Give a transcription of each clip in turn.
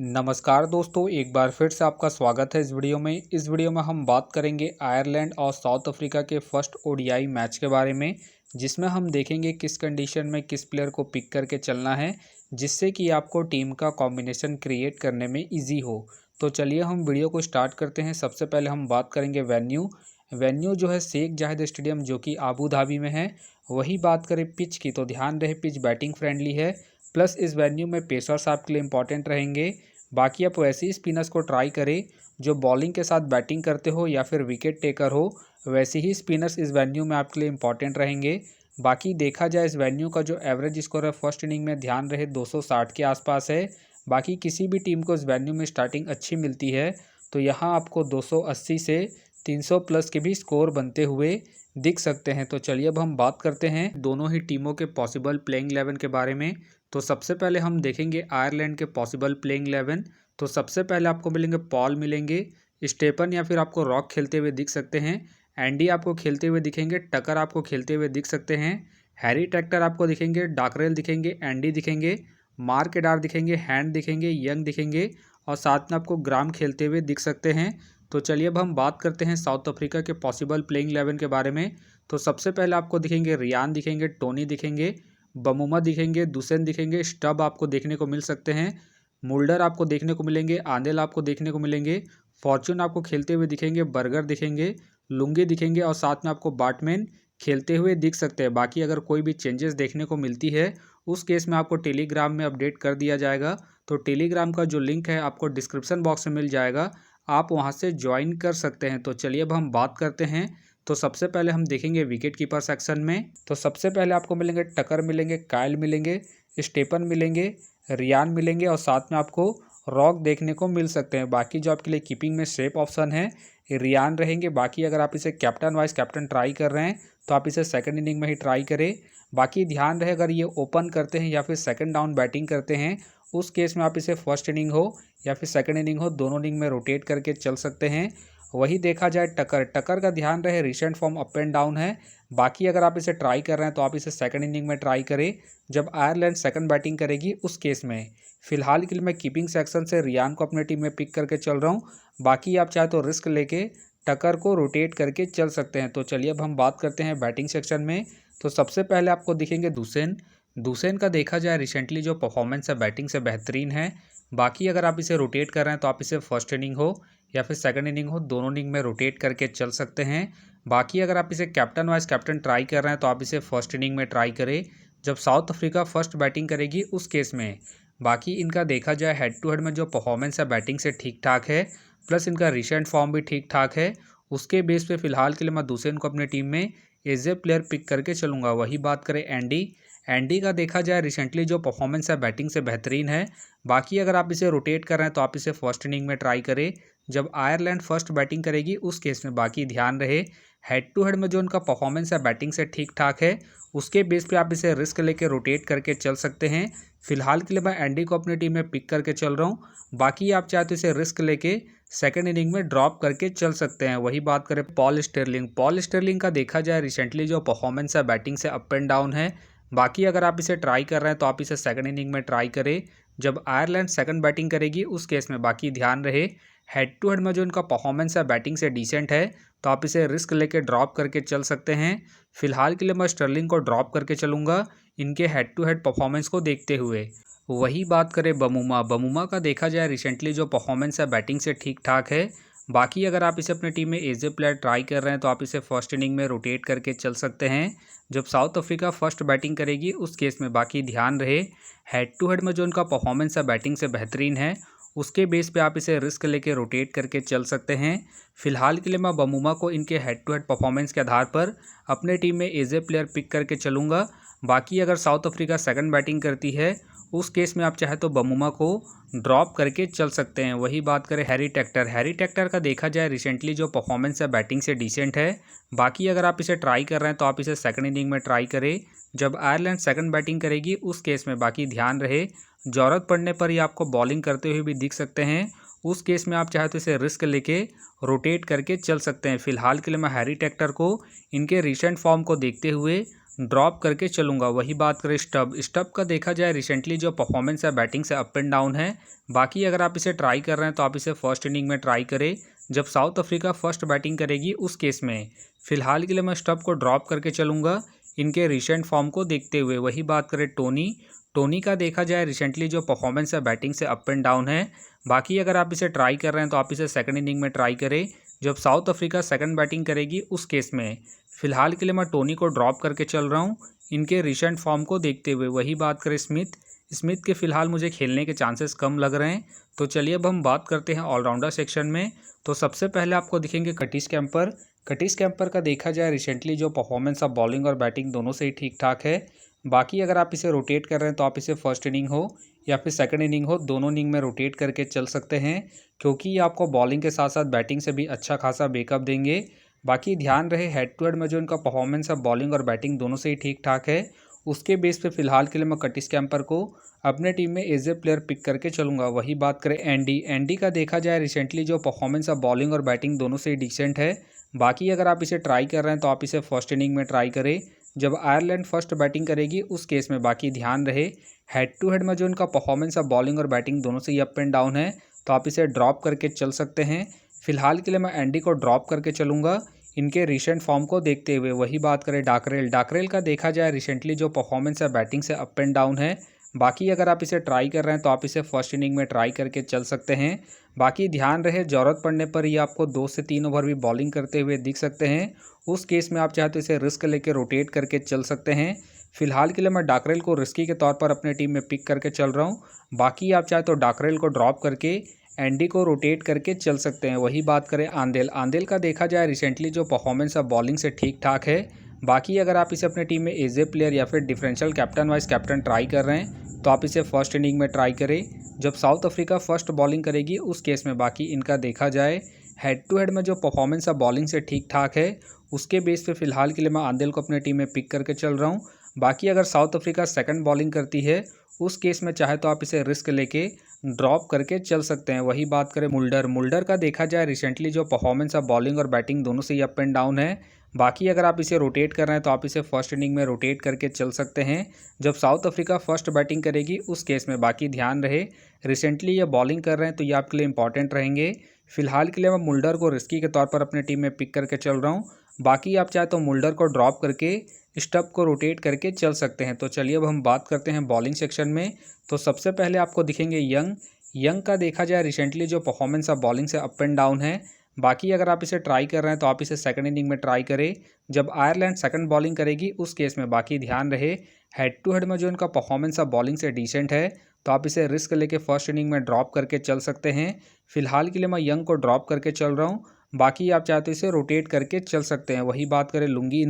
नमस्कार दोस्तों, एक बार फिर से आपका स्वागत है इस वीडियो में। इस वीडियो में हम बात करेंगे आयरलैंड और साउथ अफ्रीका के फर्स्ट ओडीआई मैच के बारे में, जिसमें हम देखेंगे किस कंडीशन में किस प्लेयर को पिक करके चलना है, जिससे कि आपको टीम का कॉम्बिनेशन क्रिएट करने में इजी हो। तो चलिए हम वीडियो को स्टार्ट करते हैं। सबसे पहले हम बात करेंगे वेन्यू जो है शेख जाहिद स्टेडियम, जो कि आबू धाबी में है। वही बात करें पिच की, तो ध्यान रहे पिच बैटिंग फ्रेंडली है, प्लस इस वेन्यू में पेसर्स आपके लिए इंपॉर्टेंट रहेंगे। बाकी आप वैसे ही स्पिनर्स को ट्राई करें जो बॉलिंग के साथ बैटिंग करते हो या फिर विकेट टेकर हो, वैसे ही स्पिनर्स इस वेन्यू में आपके लिए इंपॉर्टेंट रहेंगे। बाकी देखा जाए इस वेन्यू का जो एवरेज स्कोर है फर्स्ट इनिंग में ध्यान रहे 260 के आसपास है। बाकी किसी भी टीम को इस वेन्यू में स्टार्टिंग अच्छी मिलती है तो यहाँ आपको 280 से 300 प्लस के भी स्कोर बनते हुए दिख सकते हैं। तो चलिए अब हम बात करते हैं दोनों ही टीमों के पॉसिबल प्लेइंग 11 के बारे में। तो सबसे पहले हम देखेंगे आयरलैंड के पॉसिबल प्लेइंग 11। तो सबसे पहले आपको मिलेंगे पॉल, मिलेंगे स्टेपन या फिर आपको रॉक खेलते हुए दिख सकते हैं। एंडी आपको खेलते हुए दिखेंगे, टकर आपको खेलते हुए दिख सकते हैं। हैरी ट्रैक्टर आपको दिखेंगे, डाकरेल दिखेंगे, एंडी दिखेंगे, मार्क एडार दिखेंगे, हैंड दिखेंगे, यंग दिखेंगे और साथ में आपको ग्राम खेलते हुए दिख सकते हैं। तो चलिए अब हम बात करते हैं साउथ अफ्रीका के पॉसिबल प्लेइंग 11 के बारे में। तो सबसे पहले आपको दिखेंगे रियान दिखेंगे, टोनी दिखेंगे, बमुमा दिखेंगे, दुसेन दिखेंगे, स्टब आपको देखने को मिल सकते हैं, मुल्डर आपको देखने को मिलेंगे, आंदेल आपको देखने को मिलेंगे, फॉर्चून आपको खेलते हुए दिखेंगे, बर्गर दिखेंगे, लुंगी दिखेंगे और साथ में आपको बाटमैन खेलते हुए दिख सकते हैं। बाकी अगर कोई भी चेंजेस देखने को मिलती है उस केस में आपको टेलीग्राम में अपडेट कर दिया जाएगा। तो टेलीग्राम का जो लिंक है आपको डिस्क्रिप्शन बॉक्स में मिल जाएगा, आप वहां से ज्वाइन कर सकते हैं। तो चलिए अब हम बात करते हैं। तो सबसे पहले हम देखेंगे विकेट कीपर सेक्शन में। तो सबसे पहले आपको मिलेंगे टकर मिलेंगे, कायल मिलेंगे, स्टेपन मिलेंगे, रियान मिलेंगे और साथ में आपको रॉक देखने को मिल सकते हैं। बाकी जो आपके लिए कीपिंग में सेफ ऑप्शन है रियान रहेंगे। बाकी अगर आप इसे कैप्टन वाइस कैप्टन ट्राई कर रहे हैं तो आप इसे सेकंड इनिंग में ही ट्राई करें। बाकी ध्यान रहे अगर ये ओपन करते हैं या फिर सेकंड डाउन बैटिंग करते हैं उस केस में आप इसे फर्स्ट इनिंग हो या फिर सेकंड इनिंग हो, दोनों इनिंग में रोटेट करके चल सकते हैं। वही देखा जाए टकर का ध्यान रहे recent form up and down है। बाकी अगर आप इसे ट्राई कर रहे हैं तो आप इसे सेकंड इनिंग में ट्राई करें जब आयरलैंड सेकंड बैटिंग करेगी उस केस में। फिलहाल के लिए मैं कीपिंग सेक्शन से रियान को अपने टीम में पिक करके चल रहा हूँ। बाकी आप चाहे तो रिस्क लेके टकर को रोटेट करके चल सकते हैं। तो चलिए अब हम बात करते हैं बैटिंग सेक्शन में। तो सबसे पहले आपको दिखेंगे दुसेन का देखा जाए रिसेंटली जो परफॉर्मेंस है बैटिंग से बेहतरीन है। बाकी अगर आप इसे रोटेट कर रहे हैं तो आप इसे फर्स्ट इनिंग हो या फिर सेकंड इनिंग हो, दोनों इनिंग में रोटेट करके चल सकते हैं। बाकी अगर आप इसे कैप्टन वाइस कैप्टन ट्राई कर रहे हैं तो आप इसे फर्स्ट इनिंग में ट्राई करें जब साउथ अफ्रीका फर्स्ट बैटिंग करेगी उस केस में। बाकी इनका देखा जाए हेड टू हेड में जो परफॉर्मेंस है बैटिंग से ठीक ठाक है, प्लस इनका रिसेंट फॉर्म भी ठीक ठाक है। उसके बेस पे फिलहाल के लिए मैं दुसेन को अपने टीम में एज ए प्लेयर पिक करके चलूँगा। वही बात करें एंडी का देखा जाए रिसेंटली जो परफॉर्मेंस है बैटिंग से बेहतरीन है। बाकी अगर आप इसे रोटेट कर रहे हैं तो आप इसे फर्स्ट इनिंग में ट्राई करें जब आयरलैंड फर्स्ट बैटिंग करेगी उस केस में। बाकी ध्यान रहे हेड टू हेड में जो उनका परफॉर्मेंस है बैटिंग से ठीक ठाक है, उसके बेस पे आप इसे रिस्क लेके रोटेट करके चल सकते हैं। फिलहाल के लिए मैं एंडी को अपनी टीम में पिक करके चल रहा हूँ। बाकी आप चाहे तो इसे रिस्क लेके सेकंड इनिंग में ड्रॉप करके चल सकते हैं। वही बात करें पॉल स्टेरलिंग का देखा जाए रिसेंटली जो परफॉर्मेंस है बैटिंग से अप एंड डाउन है। बाकी अगर आप इसे ट्राई कर रहे हैं तो आप इसे सेकंड इनिंग में ट्राई करें जब आयरलैंड सेकंड बैटिंग करेगी उस केस में। बाकी ध्यान रहे हेड टू हेड में जो इनका परफॉर्मेंस है बैटिंग से डिसेंट है, तो आप इसे रिस्क लेके ड्रॉप करके चल सकते हैं। फिलहाल के लिए मैं स्टर्लिंग को ड्रॉप करके चलूँगा इनके हेड टू हेड परफॉर्मेंस को देखते हुए। वही बात करें बमुमा का देखा जाए रिसेंटली जो परफॉर्मेंस है बैटिंग से ठीक ठाक है। बाकी अगर आप इसे अपने टीम में एज ए प्लेयर ट्राई कर रहे हैं तो आप इसे फर्स्ट इनिंग में रोटेट करके चल सकते हैं जब साउथ अफ्रीका फर्स्ट बैटिंग करेगी उस केस में। बाकी ध्यान रहे हेड टू हेड में जो उनका परफॉर्मेंस है बैटिंग से बेहतरीन है, उसके बेस पे आप इसे रिस्क लेके रोटेट करके चल सकते हैं। फिलहाल के लिए मैं बमुमा को इनके हेड टू हेड परफॉर्मेंस के आधार पर अपने टीम में एज ए प्लेयर पिक करके चलूँगा। बाकी अगर साउथ अफ्रीका सेकंड बैटिंग करती है उस केस में आप चाहे तो बमुमा को ड्रॉप करके चल सकते हैं। वही बात करें हैरी ट्रैक्टर का देखा जाए रिसेंटली जो परफॉर्मेंस है बैटिंग से डिसेंट है। बाकी अगर आप इसे ट्राई कर रहे हैं तो आप इसे सेकंड इनिंग में ट्राई करें जब आयरलैंड सेकंड बैटिंग करेगी उस केस में। बाकी ध्यान रहे ज़रूरत पड़ने पर ही आपको बॉलिंग करते हुए भी दिख सकते हैं, उस केस में आप चाहे तो इसे रिस्क लेके रोटेट करके चल सकते हैं। फिलहाल के लिए मैं हैरी ट्रैक्टर को इनके रिसेंट फॉर्म को देखते हुए ड्रॉप करके चलूँगा। वही बात करें स्टब का देखा जाए रिसेंटली जो परफॉर्मेंस है बैटिंग से अप एंड डाउन है। बाकी अगर आप इसे ट्राई कर रहे हैं तो आप इसे फर्स्ट इनिंग में ट्राई करें जब साउथ अफ्रीका फर्स्ट बैटिंग करेगी उस केस में। फिलहाल के लिए मैं स्टब को ड्रॉप करके चलूँगा इनके रिसेंट फॉर्म को देखते हुए। वही बात करें टोनी का देखा जाए रिसेंटली जो परफॉर्मेंस है बैटिंग से अप एंड डाउन है। बाकी अगर आप इसे ट्राई कर रहे हैं तो आप इसे सेकंड इनिंग में ट्राई करें जब साउथ अफ्रीका सेकंड बैटिंग करेगी उस केस में। फिलहाल के लिए मैं टोनी को ड्रॉप करके चल रहा हूँ इनके रिसेंट फॉर्म को देखते हुए। वही बात करें स्मिथ के फिलहाल मुझे खेलने के चांसेस कम लग रहे हैं। तो चलिए अब हम बात करते हैं ऑलराउंडर सेक्शन में। तो सबसे पहले आपको दिखेंगे कटिस कैंपर का देखा जाए रिसेंटली जो परफॉर्मेंस ऑफ बॉलिंग और बैटिंग दोनों से ही ठीक ठाक है। बाकी अगर आप इसे रोटेट कर रहे हैं तो आप इसे फर्स्ट इनिंग हो या फिर सेकंड इनिंग हो दोनों इनिंग में रोटेट करके चल सकते हैं क्योंकि ये आपको बॉलिंग के साथ साथ बैटिंग से भी अच्छा खासा बैकअप देंगे। बाकी ध्यान रहे हेड टू हेड में जो इनका परफॉर्मेंस है बॉलिंग और बैटिंग दोनों से ही ठीक ठाक है। उसके बेस पे फिलहाल के लिए मैं कटिस कैंपर को अपने टीम में एज ए प्लेयर पिक करके चलूँगा। वही बात करें एंडी का देखा जाए रिसेंटली जो परफॉर्मेंस है बॉलिंग और बैटिंग दोनों से ही डिसेंट है। बाकी अगर आप इसे ट्राई कर रहे हैं तो आप इसे फर्स्ट इनिंग में ट्राई करें जब आयरलैंड फर्स्ट बैटिंग करेगी उस केस में। बाकी ध्यान रहे हेड टू हेड में जो इनका परफॉर्मेंस है बॉलिंग और बैटिंग दोनों से ही अप एंड डाउन है तो आप इसे ड्रॉप करके चल सकते हैं। फिलहाल के लिए मैं एंडी को ड्रॉप करके चलूँगा इनके रिसेंट फॉर्म को देखते हुए। वही बात करें डाकरेल का देखा जाए रिसेंटली जो परफॉर्मेंस है बैटिंग से अप एंड डाउन है। बाकी अगर आप इसे ट्राई कर रहे हैं तो आप इसे फर्स्ट इनिंग में ट्राई करके चल सकते हैं। बाकी ध्यान रहे ज़रूरत पड़ने पर ये आपको 2 से 3 ओवर भी बॉलिंग करते हुए दिख सकते हैं। उस केस में आप चाहे तो इसे रिस्क लेके रोटेट करके चल सकते हैं। फिलहाल के लिए मैं डाकरेल को रिस्की के तौर पर अपने टीम में पिक करके चल रहा हूँ। बाकी आप चाहे तो डाकरेल को ड्रॉप करके एंडी को रोटेट करके चल सकते हैं। वही बात करें आंदेल का देखा जाए रिसेंटली जो परफॉर्मेंस है बॉलिंग से ठीक ठाक है। बाकी अगर आप इसे अपने टीम में एज ए प्लेयर या फिर differential captain vice captain try कर रहे हैं तो आप इसे फर्स्ट इनिंग में ट्राई करें जब साउथ अफ्रीका फर्स्ट बॉलिंग करेगी उस केस में। बाकी इनका देखा जाए हेड टू हेड में जो परफॉर्मेंस है बॉलिंग से ठीक ठाक है उसके बेस पे फिलहाल के लिए मैं आंदेल को अपने टीम में पिक करके चल रहा हूँ। बाकी अगर साउथ अफ्रीका सेकंड बॉलिंग करती है उस केस में चाहे तो आप इसे रिस्क लेके ड्रॉप करके चल सकते हैं। वही बात करें मुल्डर का देखा जाए रिसेंटली जो परफॉर्मेंस है बॉलिंग और बैटिंग दोनों से ही अप एंड डाउन है। बाकी अगर आप इसे रोटेट कर रहे हैं तो आप इसे फर्स्ट इनिंग में रोटेट करके चल सकते हैं जब साउथ अफ्रीका फर्स्ट बैटिंग करेगी उस केस में। बाकी ध्यान रहे रिसेंटली ये बॉलिंग कर रहे हैं तो ये आपके लिए इंपॉर्टेंट रहेंगे। फिलहाल के लिए मैं मुल्डर को रिस्की के तौर पर अपने टीम में पिक करके चल रहा हूँ। बाकी आप चाहे तो मुल्डर को ड्रॉप करके स्टब को रोटेट करके चल सकते हैं। तो चलिए अब हम बात करते हैं बॉलिंग सेक्शन में। तो सबसे पहले आपको दिखेंगे यंग का देखा जाए रिसेंटली जो परफॉर्मेंस है बॉलिंग से अप एंड डाउन है। बाकी अगर आप इसे ट्राई कर रहे हैं तो आप इसे सेकंड इनिंग में ट्राई करें जब आयरलैंड सेकंड बॉलिंग करेगी उस केस में। बाकी ध्यान रहे हेड टू हेड में जो इनका परफॉर्मेंस है बॉलिंग से डिसेंट है तो आप इसे रिस्क लेके फर्स्ट इनिंग में ड्रॉप करके चल सकते हैं। फिलहाल के लिए मैं यंग को ड्रॉप करके चल रहा हूँ। बाकी आप चाहते इसे रोटेट करके चल सकते हैं। वही बात करें लुंगी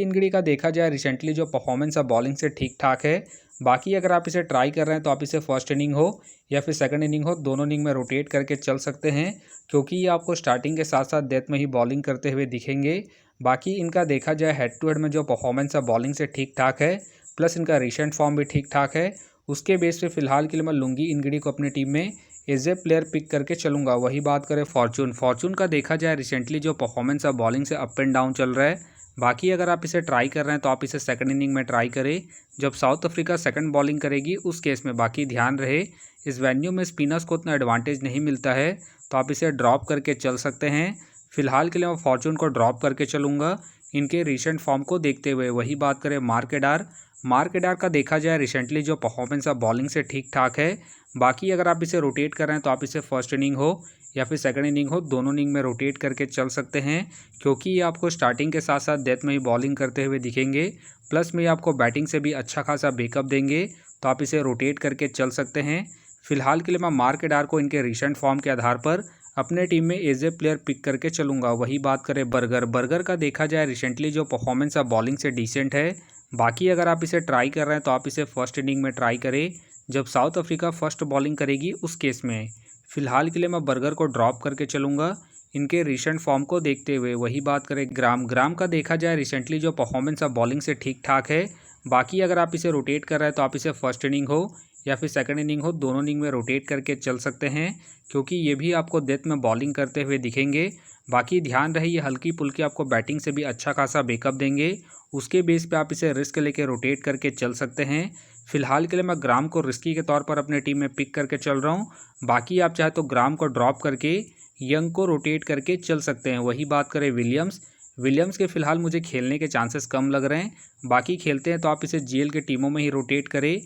इनगड़ी का देखा जाए रिसेंटली जो परफॉर्मेंस है बॉलिंग से ठीक ठाक है। बाकी अगर आप इसे ट्राई कर रहे हैं तो आप इसे फर्स्ट इनिंग हो या फिर सेकंड इनिंग हो दोनों इनिंग में रोटेट करके चल सकते हैं क्योंकि ये आपको स्टार्टिंग के साथ साथ डेथ में ही बॉलिंग करते हुए दिखेंगे। बाकी इनका देखा जाए हेड टू हेड में जो परफॉर्मेंस है बॉलिंग से ठीक ठाक है प्लस इनका रिसेंट फॉर्म भी ठीक ठाक है। उसके बेस पे फिलहाल के लिए मैं लुंगी इनगड़ी को अपनी टीम में एज ए प्लेयर पिक करके चलूँगा। वही बात करें फॉर्चून का देखा जाए रिसेंटली जो परफॉर्मेंस है बॉलिंग से अप एंड डाउन चल रहा है। बाकी अगर आप इसे ट्राई कर रहे हैं तो आप इसे सेकंड इनिंग में ट्राई करें जब साउथ अफ्रीका सेकंड बॉलिंग करेगी उस केस में। बाकी ध्यान रहे इस वेन्यू में स्पिनर्स को उतना एडवांटेज नहीं मिलता है तो आप इसे ड्रॉप करके चल सकते हैं। फिलहाल के लिए मैं फॉर्चून को ड्रॉप करके चलूँगा इनके रिसेंट फॉर्म को देखते हुए। वही बात करें मार्केडार का देखा जाए रिसेंटली जो परफॉर्मेंस है बॉलिंग से ठीक ठाक है। बाकी अगर आप इसे रोटेट कर रहे हैं तो आप इसे फर्स्ट इनिंग हो या फिर सेकंड इनिंग हो दोनों इनिंग में रोटेट करके चल सकते हैं क्योंकि ये आपको स्टार्टिंग के साथ साथ डेथ में ही बॉलिंग करते हुए दिखेंगे प्लस में आपको बैटिंग से भी अच्छा खासा बैकअप देंगे तो आप इसे रोटेट करके चल सकते हैं। फिलहाल के लिए मैं मार्केडार को इनके रिसेंट फॉर्म के आधार पर अपने टीम में एज ए प्लेयर पिक करके चलूँगा। वही बात करें बर्गर का देखा जाए रिसेंटली जो परफॉर्मेंस है बॉलिंग से डिसेंट है। बाकी अगर आप इसे ट्राई कर रहे हैं तो आप इसे फर्स्ट इनिंग में ट्राई करें जब साउथ अफ्रीका फर्स्ट बॉलिंग करेगी उस केस में। फिलहाल के लिए मैं बर्गर को ड्रॉप करके चलूँगा इनके रिसेंट फॉर्म को देखते हुए। वही बात करें ग्राम का देखा जाए रिसेंटली जो परफॉर्मेंस है बॉलिंग से ठीक ठाक है। बाकी अगर आप इसे रोटेट कर रहे हैं तो आप इसे फर्स्ट इनिंग हो या फिर सेकंड इनिंग हो, दोनों इनिंग में रोटेट करके चल सकते हैं, क्योंकि ये भी आपको डेथ में बॉलिंग करते हुए दिखेंगे। बाकी ध्यान रहे ये हल्की पुल्की आपको बैटिंग से भी अच्छा खासा बैकअप देंगे, उसके बेस पे आप इसे रिस्क लेके रोटेट करके चल सकते हैं। फिलहाल के लिए मैं ग्राम को रिस्की के तौर पर अपने टीम में पिक करके चल रहा हूँ। बाकी आप चाहे तो ग्राम को ड्रॉप करके यंग को रोटेट करके चल सकते हैं। वही बात करें विलियम्स के फ़िलहाल मुझे खेलने के चांसेस कम लग रहे हैं। बाकी खेलते हैं तो आप इसे जीएल के टीमों में ही रोटेट करें।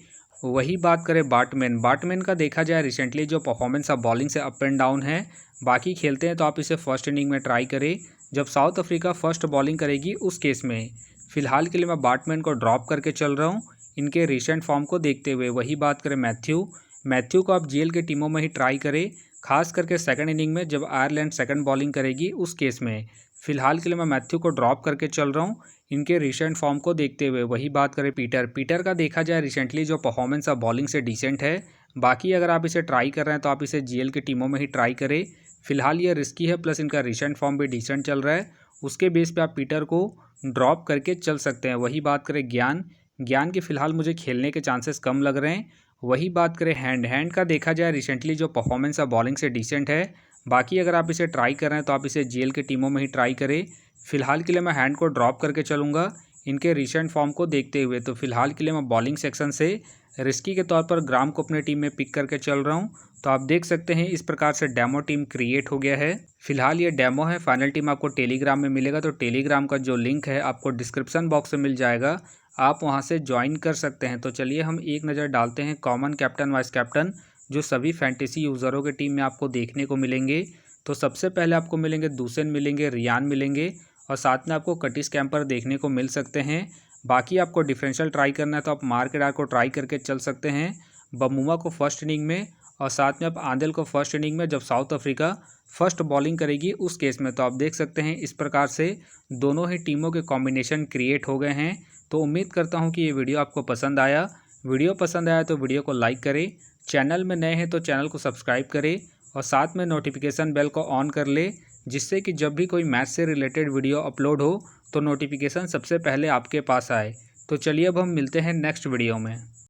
वही बात करें बाटमैन का देखा जाए रिसेंटली जो परफॉर्मेंस अब बॉलिंग से अप एंड डाउन है। बाकी खेलते हैं तो आप इसे फर्स्ट इनिंग में ट्राई करें जब साउथ अफ्रीका फर्स्ट बॉलिंग करेगी उस केस में। फ़िलहाल के लिए मैं बाटमैन को ड्रॉप करके चल रहा हूँ इनके रिसेंट फॉर्म को देखते हुए। वही बात करें मैथ्यू को आप जीएल के टीमों में ही ट्राई करें, खास करके सेकंड इनिंग में जब आयरलैंड सेकंड बॉलिंग करेगी उस केस में। फ़िलहाल के लिए मैं मैथ्यू को ड्रॉप करके चल रहा हूँ इनके रिसेंट फॉर्म को देखते हुए। वही बात करें पीटर का देखा जाए रिसेंटली जो परफॉर्मेंस अब बॉलिंग से डिसेंट है। बाकी अगर आप इसे ट्राई कर रहे हैं तो आप इसे जीएल की टीमों में ही ट्राई करें। फिलहाल ये रिस्की है, प्लस इनका रिसेंट फॉर्म भी डिसेंट चल रहा है, उसके बेस पे आप पीटर को ड्रॉप करके चल सकते हैं। वही बात करें ज्ञान के फ़िलहाल मुझे खेलने के चांसेस कम लग रहे हैं। वही बात करें हैंड का देखा जाए रिसेंटली जो परफॉर्मेंस अब बॉलिंग से डिसेंट है। बाकी अगर आप इसे ट्राई कर रहे हैं तो आप इसे जीएल की टीमों में ही ट्राई करें। फिलहाल के लिए मैं हैंड को ड्रॉप करके चलूँगा इनके रिसेंट फॉर्म को देखते हुए। तो फिलहाल के लिए मैं बॉलिंग सेक्शन से रिस्की के तौर पर ग्राम को अपने टीम में पिक करके चल रहा हूँ। तो आप देख सकते हैं इस प्रकार से डेमो टीम क्रिएट हो गया है। फिलहाल ये डेमो है, फाइनल टीम आपको टेलीग्राम में मिलेगा। तो टेलीग्राम का जो लिंक है आपको डिस्क्रिप्शन बॉक्स में मिल जाएगा, आप वहां से ज्वाइन कर सकते हैं। तो चलिए हम एक नज़र डालते हैं कॉमन कैप्टन वाइस कैप्टन जो सभी फैंटेसी यूज़रों के टीम में आपको देखने को मिलेंगे। तो सबसे पहले आपको मिलेंगे दूसन मिलेंगे, रियान मिलेंगे और साथ में आपको कटिस कैंपर देखने को मिल सकते हैं। बाकी आपको डिफरेंशियल ट्राई करना है तो आप मार्केडार को ट्राई करके चल सकते हैं, बमुआ को फर्स्ट इनिंग में, और साथ में आप आंदेल को फर्स्ट इनिंग में जब साउथ अफ्रीका फर्स्ट बॉलिंग करेगी उस केस में। तो आप देख सकते हैं इस प्रकार से दोनों ही टीमों के कॉम्बिनेशन क्रिएट हो गए हैं। तो उम्मीद करता हूं कि ये वीडियो आपको पसंद आया। वीडियो पसंद आया तो वीडियो को लाइक करें, चैनल में नए हैं तो चैनल को सब्सक्राइब करें और साथ में नोटिफिकेशन बेल को ऑन कर ले, जिससे कि जब भी कोई मैच से रिलेटेड वीडियो अपलोड हो तो नोटिफिकेशन सबसे पहले आपके पास आए। तो चलिए अब हम मिलते हैं नेक्स्ट वीडियो में।